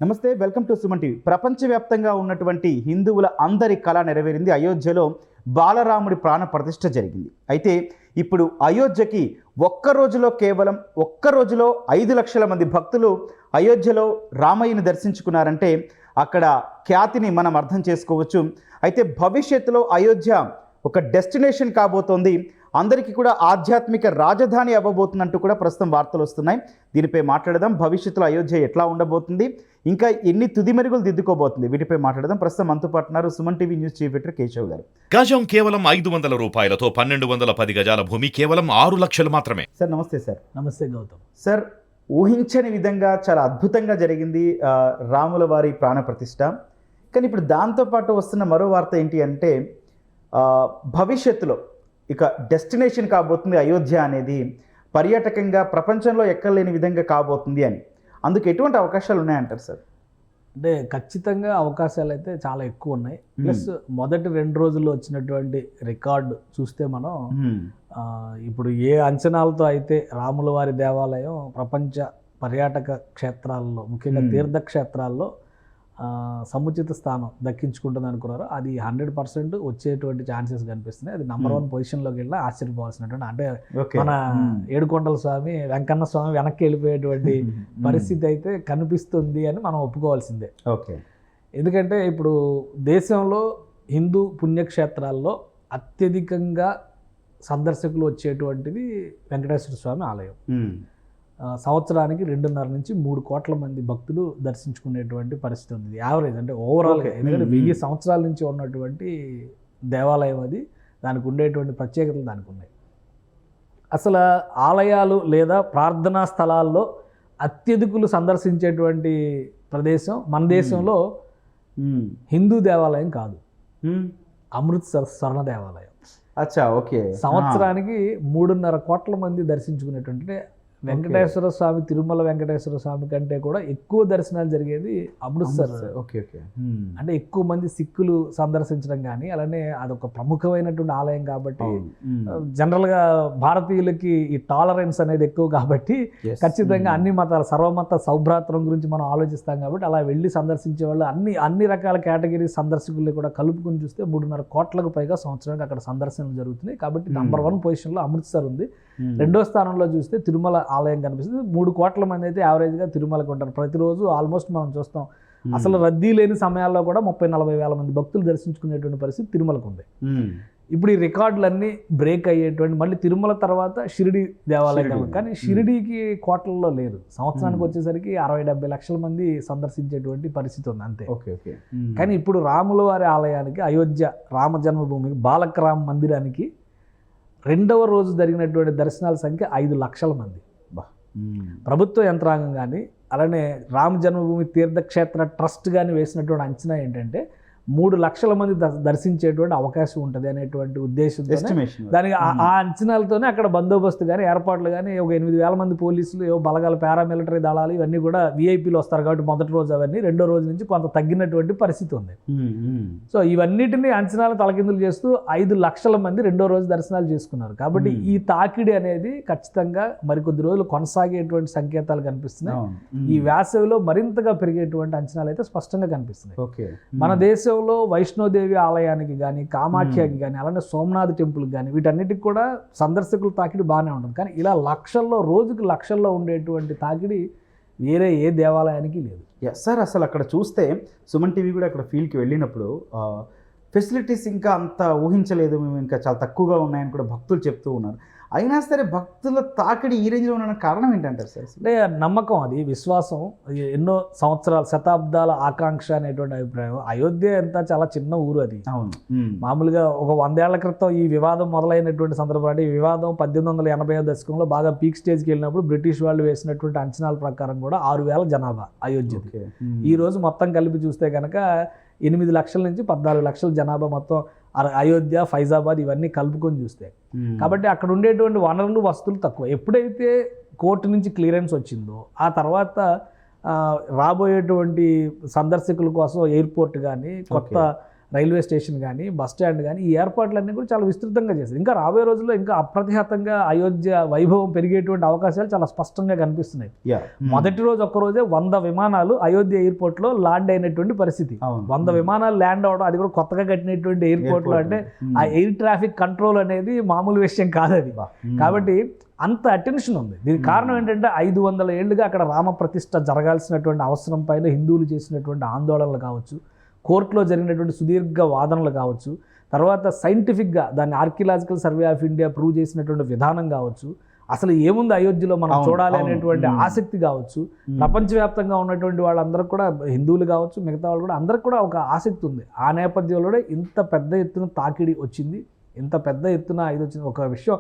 నమస్తే, welcome to Suman TV. ప్రపంచవ్యాప్తంగా ఉన్నటువంటి హిందువుల అందరి కళ నెరవేరింది. అయోధ్యలో బాలరాముడి ప్రాణ ప్రతిష్ఠ జరిగింది. అయితే ఇప్పుడు అయోధ్యకి కేవలం ఒక్క రోజులో 5 లక్షల మంది భక్తులు అయోధ్యలో రామయ్యని దర్శించుకున్నారంటే అక్కడ ఖ్యాతిని మనం అర్థం చేసుకోవచ్చు. అయితే భవిష్యత్తులో అయోధ్య ఒక డెస్టినేషన్ కాబోతోంది, అందరికీ కూడా ఆధ్యాత్మిక రాజధాని అవ్వబోతుందంటూ కూడా ప్రస్తుతం వార్తలు వస్తున్నాయి. దీనిపై మాట్లాడదాం. భవిష్యత్తులో అయోధ్య ఎట్లా ఉండబోతుంది, ఇంకా ఎన్ని తుది మెరుగులు దిద్దుకోబోతుంది, వీటిపై మాట్లాడదాం. ప్రస్తుతం మనతో పాటున్నారు Suman TV news chief editor Keshav గారు. గజం కేవలం 500 రూపాయలతో 1210 గజాల భూమి కేవలం 6 లక్షలు మాత్రమే. సార్ నమస్తే. సార్ నమస్తే గౌతమ్. సార్, ఊహించని విధంగా చాలా అద్భుతంగా జరిగింది రాముల వారి ప్రాణ ప్రతిష్ఠ. కానీ ఇప్పుడు దాంతోపాటు వస్తున్న మరో వార్త ఏంటి అంటే భవిష్యత్తులో ఇక డెస్టినేషన్ కాబోతుంది అయోధ్య అనేది, పర్యాటకంగా ప్రపంచంలో ఎక్కలేని విధంగా కాబోతుంది అని. అందుకు ఎటువంటి అవకాశాలు ఉన్నాయంటారు సార్? అంటే ఖచ్చితంగా అవకాశాలు అయితే చాలా ఎక్కువ ఉన్నాయి. ప్లస్ మొదటి 2 రోజుల్లో వచ్చినటువంటి రికార్డు చూస్తే మనం ఇప్పుడు ఏ అంచనాలతో అయితే రాముల వారి దేవాలయం ప్రపంచ పర్యాటక క్షేత్రాల్లో, ముఖ్యంగా తీర్థక్షేత్రాల్లో సముచిత స్థానం దక్కించుకుంటుంది అనుకున్నారో అది 100% వచ్చేటువంటి ఛాన్సెస్ కనిపిస్తున్నాయి. అది నంబర్ 1 పొజిషన్లోకి వెళ్ళినా ఆశ్చర్యపోవాల్సినటువంటి, అంటే మన ఏడుకొండల స్వామి, వెంకన్న స్వామి వెనక్కి వెళ్ళిపోయేటువంటి పరిస్థితి అయితే కనిపిస్తుంది అని మనం ఒప్పుకోవాల్సిందే. ఓకే. ఎందుకంటే ఇప్పుడు దేశంలో హిందూ పుణ్యక్షేత్రాల్లో అత్యధికంగా సందర్శకులు వచ్చేటువంటిది వెంకటేశ్వర స్వామి ఆలయం. సంవత్సరానికి 2.5 నుంచి 3 కోట్ల మంది భక్తులు దర్శించుకునేటువంటి పరిస్థితి ఉంది. యావరేజ్ అంటే ఓవరాల్గా, ఎందుకంటే 1000 సంవత్సరాల నుంచి ఉన్నటువంటి దేవాలయం అది, దానికి ఉండేటువంటి ప్రత్యేకతలు దానికి ఉన్నాయి. అసలు ఆలయాలు లేదా ప్రార్థనా స్థలాల్లో అత్యధికులు సందర్శించేటువంటి ప్రదేశం మన దేశంలో హిందూ దేవాలయం కాదు, అమృత్సర్ స్వర్ణ దేవాలయం. అచ్చా, ఓకే. సంవత్సరానికి 3.5 కోట్ల మంది దర్శించుకునేటువంటి, వెంకటేశ్వర స్వామి, తిరుమల వెంకటేశ్వర స్వామి కంటే కూడా ఎక్కువ దర్శనాలు జరిగేది అమృత్సర్. Okay okay. అంటే ఎక్కువ మంది సిక్కులు సందర్శించడం కానీ, అలానే అదొక ప్రముఖమైనటువంటి ఆలయం కాబట్టి, జనరల్గా భారతీయులకి ఈ టాలరెన్స్ అనేది ఎక్కువ కాబట్టి ఖచ్చితంగా అన్ని మతాల సర్వమత సౌభ్రాత్రం గురించి మనం ఆలోచిస్తాం కాబట్టి అలా వెళ్ళి సందర్శించే వాళ్ళు అన్ని రకాల కేటగిరీ సందర్శకుల్ని కూడా కలుపుకుని చూస్తే 3.5 కోట్లకు పైగా సంవత్సరానికి అక్కడ సందర్శనలు జరుగుతున్నాయి. కాబట్టి నంబర్ 1 పొజిషన్లో అమృత్సర్ ఉంది. 2వ స్థానంలో చూస్తే తిరుమల ఆలయం కనిపిస్తుంది. 3 కోట్ల మంది అయితే యావరేజ్గా తిరుమలకు ఉంటారు ప్రతిరోజు. ఆల్మోస్ట్ మనం చూస్తాం అసలు రద్దీ లేని సమయాల్లో కూడా 30-40 వేల మంది భక్తులు దర్శించుకునేటువంటి పరిస్థితి తిరుమలకు ఉంది. ఇప్పుడు ఈ రికార్డులన్నీ బ్రేక్ అయ్యేటువంటి, మళ్ళీ తిరుమల తర్వాత షిరిడి దేవాలయం, కానీ షిరిడీకి కోట్లలో లేరు. సంవత్సరానికి వచ్చేసరికి 60-70 లక్షల మంది సందర్శించేటువంటి పరిస్థితి ఉంది అంతే. కానీ ఇప్పుడు రాముల వారి ఆలయానికి, అయోధ్య రామ జన్మభూమికి, బాలక రామ మందిరానికి 2వ రోజు జరిగినటువంటి దర్శనాల సంఖ్య 5 లక్షల మంది. ప్రభుత్వ యంత్రాంగం కానీ, అలానే రామ జన్మభూమి తీర్థక్షేత్ర ట్రస్ట్ కానీ వేసినటువంటి అంచనా ఏంటంటే 3 లక్షల మంది దర్శించేటువంటి అవకాశం ఉంటుంది అనేటువంటి ఉద్దేశంతో, దానికి ఆ అంచనాలతోనే అక్కడ బందోబస్తు కానీ, ఏర్పాట్లు కానీ, ఒక 8,000 మంది పోలీసులు, బలగాల పారామిలిటరీ దళాలు ఇవన్నీ కూడా విఐపీలు వస్తారు కాబట్టి మొదటి రోజు అవన్నీ, 2వ రోజు నుంచి కొంత తగ్గినటువంటి పరిస్థితి ఉంది. సో ఇవన్నిటిని అంచనాలు తలకిందులు చేస్తూ 5 లక్షల మంది 2వ రోజు దర్శనాలు చేసుకున్నారు. కాబట్టి ఈ తాకిడి అనేది ఖచ్చితంగా మరికొద్ది రోజులు కొనసాగేటువంటి సంకేతాలు కనిపిస్తున్నాయి. ఈ వేసవిలో మరింతగా పెరిగేటువంటి అంచనాలు అయితే స్పష్టంగా కనిపిస్తున్నాయి. మన దేశం వైష్ణోదేవి ఆలయానికి కానీ, కామాఖ్యకి కానీ, అలానే సోమనాథ్ టెంపుల్కి కానీ, వీటన్నిటికి కూడా సందర్శకుల తాకిడి బాగానే ఉంటుంది. కానీ ఇలా రోజుకి లక్షల్లో ఉండేటువంటి తాకిడి వేరే ఏ దేవాలయానికి లేదు. సార్, అసలు అక్కడ చూస్తే సుమన్ టీవీ కూడా అక్కడ ఫీల్డ్కి వెళ్ళినప్పుడు ఫెసిలిటీస్ ఇంకా అంత ఊహించలేదు మేము, ఇంకా చాలా తక్కువగా ఉన్నాయని కూడా భక్తులు చెప్తూ ఉన్నారు. అయినా సరే భక్తుల తాకిడి ఈ రేంజ్లో ఉన్న కారణం ఏంటంటారు సార్? అంటే నమ్మకం, అది విశ్వాసం, ఎన్నో సంవత్సరాలు, శతాబ్దాల ఆకాంక్ష అనేటువంటి అభిప్రాయం. అయోధ్య ఎంత చాలా చిన్న ఊరు అది. అవును. మామూలుగా ఒక 100 ఏళ్ల క్రితం ఈ వివాదం మొదలైనటువంటి సందర్భం, అంటే ఈ వివాదం 1880వ దశకంలో బాగా పీక్ స్టేజ్కి వెళ్ళినప్పుడు బ్రిటిష్ వాళ్ళు వేసినటువంటి అంచనాల ప్రకారం కూడా 6,000 జనాభా అయోధ్యకి. ఈ రోజు మొత్తం కలిపి చూస్తే కనుక 8 లక్షల నుంచి 14 లక్షల జనాభా మొత్తం అయోధ్య, ఫైజాబాద్ ఇవన్నీ కలుపుకొని చూస్తే. కాబట్టి అక్కడ ఉండేటువంటి వనరులు, వస్తువులు తక్కువ. ఎప్పుడైతే కోర్టు నుంచి క్లియరెన్స్ వచ్చిందో ఆ తర్వాత రాబోయేటువంటి సందర్శకుల కోసం ఎయిర్పోర్ట్ కానీ, కొత్త రైల్వే స్టేషన్ కానీ బస్ స్టాండ్ కానీ ఈ ఏర్పాట్లన్నీ కూడా చాలా విస్తృతంగా చేశారు. ఇంకా రాబోయే రోజుల్లో ఇంకా అప్రతిహతంగా అయోధ్య వైభవం పెరిగేటువంటి అవకాశాలు చాలా స్పష్టంగా కనిపిస్తున్నాయి. మొదటి రోజు ఒక్కరోజే 100 విమానాలు అయోధ్య ఎయిర్పోర్ట్లో ల్యాండ్ అయినటువంటి పరిస్థితి. 100 విమానాలు ల్యాండ్ అవడం, అది కూడా కొత్తగా కట్టినటువంటి ఎయిర్పోర్ట్లో, అంటే ఆ ఎయిర్ ట్రాఫిక్ కంట్రోల్ అనేది మామూలు విషయం కాదు అది. కాబట్టి అంత అటెన్షన్ ఉంది. దీనికి కారణం ఏంటంటే 500 ఏళ్లుగా అక్కడ రామ ప్రతిష్ఠ జరగాల్సినటువంటి అవసరం పైన హిందువులు చేసినటువంటి ఆందోళనలు కావచ్చు, కోర్టులో జరిగినటువంటి సుదీర్ఘ వాదనలు కావచ్చు, తర్వాత సైంటిఫిక్గా దాన్ని archaeological survey of India prove చేసినటువంటి విధానం కావచ్చు, అసలు ఏముంది అయోధ్యలో మనం చూడాలి అనేటువంటి ఆసక్తి కావచ్చు, ప్రపంచవ్యాప్తంగా ఉన్నటువంటి వాళ్ళందరూ కూడా హిందువులు కావచ్చు, మిగతా వాళ్ళు కూడా అందరికి కూడా ఒక ఆసక్తి ఉంది. ఆ నేపథ్యంలో ఇంత పెద్ద ఎత్తున తాకిడి వచ్చింది, ఇంత పెద్ద ఎత్తున ఇది వచ్చింది. ఒక విషయం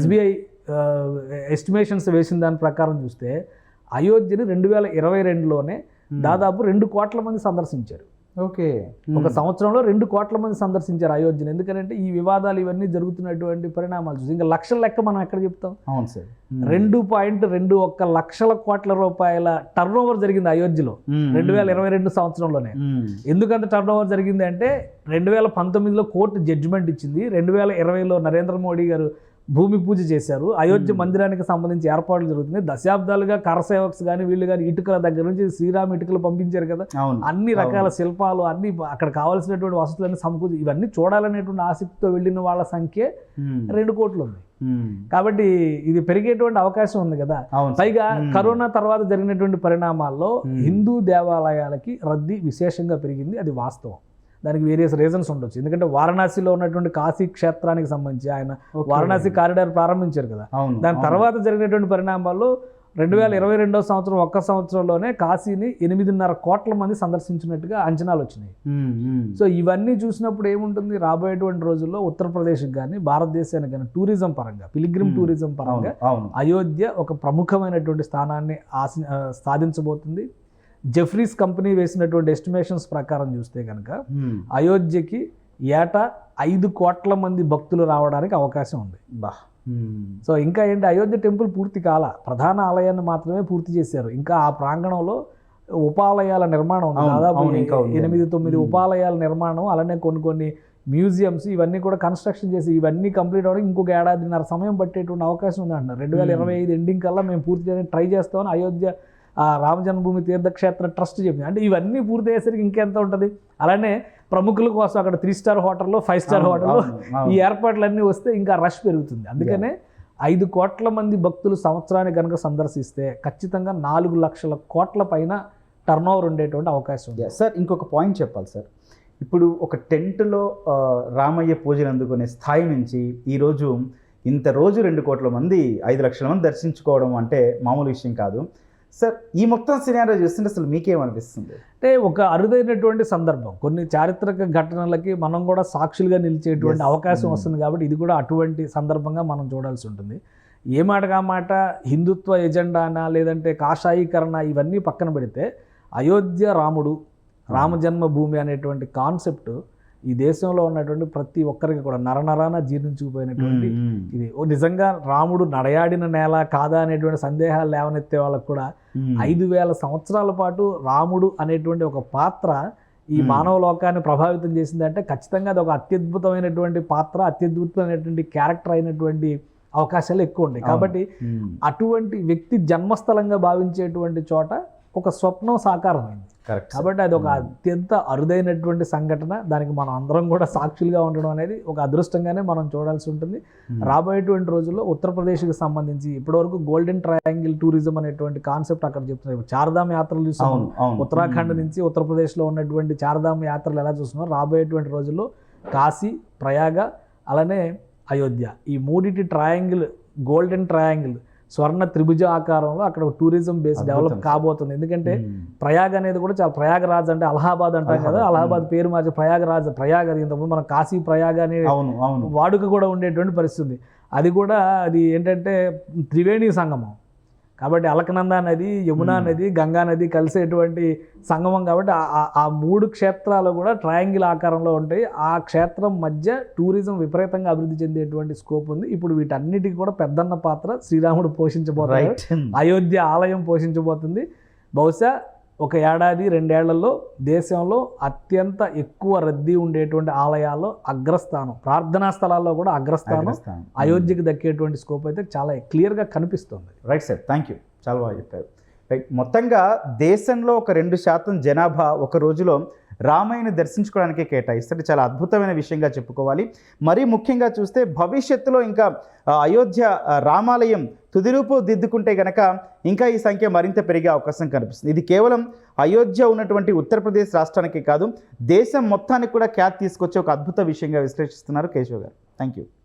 SBI ఎస్టిమేషన్స్ వేసిన దాని ప్రకారం చూస్తే అయోధ్యని 2022లోనే దాదాపు 2 కోట్ల మంది సందర్శించారు. ఓకే, ఒక సంవత్సరంలో 2 కోట్ల మంది సందర్శించారు అయోధ్యని. ఎందుకంటే ఈ వివాదాలు ఇవన్నీ జరుగుతున్నటువంటి పరిణామాలు చూసి ఇంకా లక్షల లెక్క మనం ఎక్కడ చెప్తాం. అవును సార్, 2.21 లక్షల కోట్ల రూపాయల టర్న్ ఓవర్ జరిగింది అయోధ్యలో 2022 సంవత్సరంలోనే. ఎందుకంత టర్న్ ఓవర్ జరిగింది అంటే 2019లో కోర్టు జడ్జిమెంట్ ఇచ్చింది, 2020లో నరేంద్ర మోడీ గారు భూమి పూజ చేశారు, అయోధ్య మందిరానికి సంబంధించి ఏర్పాట్లు జరుగుతున్నాయి. దశాబ్దాలుగా కరసేవక్స్ కానీ వీళ్ళు కానీ ఇటుకల దగ్గర నుంచి శ్రీరామ్ ఇటుకలు పంపించారు కదా, అన్ని రకాల శిల్పాలు, అన్ని అక్కడ కావాల్సినటువంటి వసతులన్నీ సమకూర్చి ఇవన్నీ చూడాలనేటువంటి ఆసక్తితో వెళ్ళిన వాళ్ళ సంఖ్య 2 కోట్లు ఉంది. కాబట్టి ఇది పెరిగేటువంటి అవకాశం ఉంది కదా. పైగా కరోనా తర్వాత జరిగినటువంటి పరిణామాల్లో హిందూ దేవాలయాలకి రద్దీ విశేషంగా పెరిగింది, అది వాస్తవం. దానికి వేరియస్ రీజన్స్ ఉండొచ్చు. ఎందుకంటే వారణాసిలో ఉన్నటువంటి కాశీ క్షేత్రానికి సంబంధించి ఆయన వారణాసి కారిడార్ ప్రారంభించారు కదా, దాని తర్వాత జరిగినటువంటి పరిణామాల్లో 2022 సంవత్సరం ఒక్క సంవత్సరంలోనే కాశీని 8.5 కోట్ల మంది సందర్శించినట్టుగా అంచనాలు వచ్చినాయి. సో ఇవన్నీ చూసినప్పుడు ఏముంటుంది, రాబోయేటువంటి రోజుల్లో ఉత్తరప్రదేశ్కి కానీ భారతదేశానికి కానీ టూరిజం పరంగా, పిలిగ్రిమ్ టూరిజం పరంగా అయోధ్య ఒక ప్రముఖమైనటువంటి స్థానాన్ని సాధించబోతుంది. జెఫ్రీస్ కంపెనీ వేసినటువంటి ఎస్టిమేషన్స్ ప్రకారం చూస్తే కనుక అయోధ్యకి ఏటా 5 కోట్ల మంది భక్తులు రావడానికి అవకాశం ఉంది. సో ఇంకా ఏంటి, అయోధ్య టెంపుల్ పూర్తి కాల, ప్రధాన ఆలయాన్ని మాత్రమే పూర్తి చేశారు. ఇంకా ఆ ప్రాంగణంలో ఉపాలయాల నిర్మాణం ఉంది, దాదాపు 8-9 ఉపాలయాల నిర్మాణం, అలానే కొన్ని మ్యూజియంస్ ఇవన్నీ కూడా కన్స్ట్రక్షన్ చేసి ఇవన్నీ కంప్లీట్ అవ్వడానికి ఇంకొక 1.5 సమయం పట్టేటువంటి అవకాశం ఉంది అంటున్నారు. 2025 ఎండింగ్ కల్లా మేము పూర్తి చేయడానికి ట్రై చేస్తామని అయోధ్య రామ జన్మభూమి తీర్థక్షేత్ర ట్రస్ట్ చెప్పింది. అంటే ఇవన్నీ పూర్తి అయ్యేసరికి ఇంకెంత ఉంటుంది. అలానే ప్రముఖుల కోసం అక్కడ 3 స్టార్ హోటల్లో 5 స్టార్ హోటల్లో ఈ ఏర్పాట్లన్నీ వస్తే ఇంకా రష్ పెరుగుతుంది. అందుకనే 5 కోట్ల మంది భక్తులు సంవత్సరానికి కనుక సందర్శిస్తే ఖచ్చితంగా 4 లక్షల కోట్ల పైన టర్న్ ఓవర్ ఉండేటువంటి అవకాశం ఉంది. సార్ ఇంకొక పాయింట్ చెప్పాలి సార్, ఇప్పుడు ఒక టెంట్లో రామయ్య పూజలు అందుకునే స్థాయి నుంచి ఈరోజు ఇంత రోజు 2 కోట్ల మంది 5 లక్షల మంది దర్శించుకోవడం అంటే మామూలు విషయం కాదు సార్. ఈ మొత్తం సినారియో చూస్తుంటే అసలు మీకేమనిపిస్తుంది? అంటే ఒక అరుదైనటువంటి సందర్భం, కొన్ని చారిత్రక ఘటనలకి మనం కూడా సాక్షులుగా నిలిచేటువంటి అవకాశం వస్తుంది. కాబట్టి ఇది కూడా అటువంటి సందర్భంగా మనం చూడాల్సి ఉంటుంది. ఏ మాటగా మాట హిందుత్వ ఎజెండానా లేదంటే కాషాయీకరణ ఇవన్నీ పక్కన పెడితే అయోధ్య రాముడు రామ జన్మభూమి అనేటువంటి కాన్సెప్ట్ ఈ దేశంలో ఉన్నటువంటి ప్రతి ఒక్కరికి కూడా నరనరాన జీర్ణించుకుపోయినటువంటి ఇది. నిజంగా రాముడు నడయాడిన నేల కాదా అనేటువంటి సందేహాలు లేవనెత్తే వాళ్ళకు కూడా 5000 సంవత్సరాల పాటు రాముడు అనేటువంటి ఒక పాత్ర ఈ మానవ లోకాన్ని ప్రభావితం చేసిందంటే ఖచ్చితంగా అది ఒక అత్యద్భుతమైనటువంటి పాత్ర, అత్యద్భుతమైనటువంటి క్యారెక్టర్ అయినటువంటి అవకాశాలు ఎక్కువ ఉంటాయి. కాబట్టి అటువంటి వ్యక్తి జన్మస్థలంగా భావించేటువంటి చోట ఒక స్వప్నం సాకారమైంది. కాబట్టి అది ఒక అత్యంత అరుదైనటువంటి సంఘటన. దానికి మనం అందరం కూడా సాక్షులుగా ఉండడం అనేది ఒక అదృష్టంగానే మనం చూడాల్సి ఉంటుంది. రాబోయేటువంటి రోజుల్లో ఉత్తరప్రదేశ్కి సంబంధించి ఇప్పటివరకు గోల్డెన్ ట్రయాంగిల్ టూరిజం అనేటువంటి కాన్సెప్ట్ అక్కడ చెప్తున్నారు. చార్ధామ్ యాత్రలు చూస్తున్నాం, ఉత్తరాఖండ్ నుంచి ఉత్తరప్రదేశ్లో ఉన్నటువంటి చార్ధామ్ యాత్రలు ఎలా చూస్తున్నాం, రాబోయేటువంటి రోజుల్లో కాశీ, ప్రయాగ, అలానే అయోధ్య, ఈ మూడింటి ట్రయాంగిల్, గోల్డెన్ ట్రయాంగిల్ స్వర్ణ త్రిభుజ ఆకారంలో అక్కడ టూరిజం బేస్ డెవలప్ కాబోతుంది. ఎందుకంటే ప్రయాగ్ అనేది కూడా చాలా, ప్రయాగరాజ్ అంటే అలహాబాద్ అంటాం కదా, అలహాబాద్ పేరు మార్చి ప్రయాగరాజ్, ప్రయాగ్ అది ఇంతకుముందు మన కాశీ ప్రయాగ్ అనే వాడుక కూడా ఉండేటువంటి పరిస్థితి. అది కూడా అది ఏంటంటే త్రివేణి సంగమం కాబట్టి అలకనంద నది, యమునా నది, గంగా నది కలిసేటువంటి సంగమం. కాబట్టి ఆ 3 క్షేత్రాలు కూడా ట్రయాంగిల్ ఆకారంలో ఉంటాయి. ఆ క్షేత్రం మధ్య టూరిజం విపరీతంగా అభివృద్ధి చెందేటువంటి స్కోప్ ఉంది. ఇప్పుడు వీటన్నిటికీ కూడా పెద్దన్న పాత్ర శ్రీరాముడు పోషించబోతున్నాడు, అయోధ్య ఆలయం పోషించబోతుంది. బహుశా ఒక ఏడాది 2 ఏళ్లలో దేశంలో అత్యంత ఎక్కువ రద్దీ ఉండేటువంటి ఆలయాల్లో అగ్రస్థానం, ప్రార్థనా స్థలాల్లో కూడా అగ్రస్థానం అయోధ్యకి దక్కేటువంటి స్కోప్ అయితే చాలా క్లియర్గా కనిపిస్తుంది. రైట్ సార్, థ్యాంక్ యూ, చాలా బాగా చెప్పారు. రైట్, మొత్తంగా దేశంలో ఒక 2% జనాభా ఒక రోజులో రామాయణ దర్శించుకోవడానికే కేటాయిస్తారు. చాలా అద్భుతమైన విషయంగా చెప్పుకోవాలి. మరీ ముఖ్యంగా చూస్తే భవిష్యత్తులో ఇంకా అయోధ్య రామాలయం తుదిరూపు దిద్దుకుంటే గనక ఇంకా ఈ సంఖ్య మరింత పెరిగే అవకాశం కనిపిస్తుంది. ఇది కేవలం అయోధ్య ఉన్నటువంటి ఉత్తరప్రదేశ్ రాష్ట్రానికి కాదు, దేశం మొత్తానికి కూడా ఖ్యాతి తీసుకొచ్చే ఒక అద్భుత విషయంగా విశ్లేషిస్తున్నారు కేశవ్ గారు. Thank you.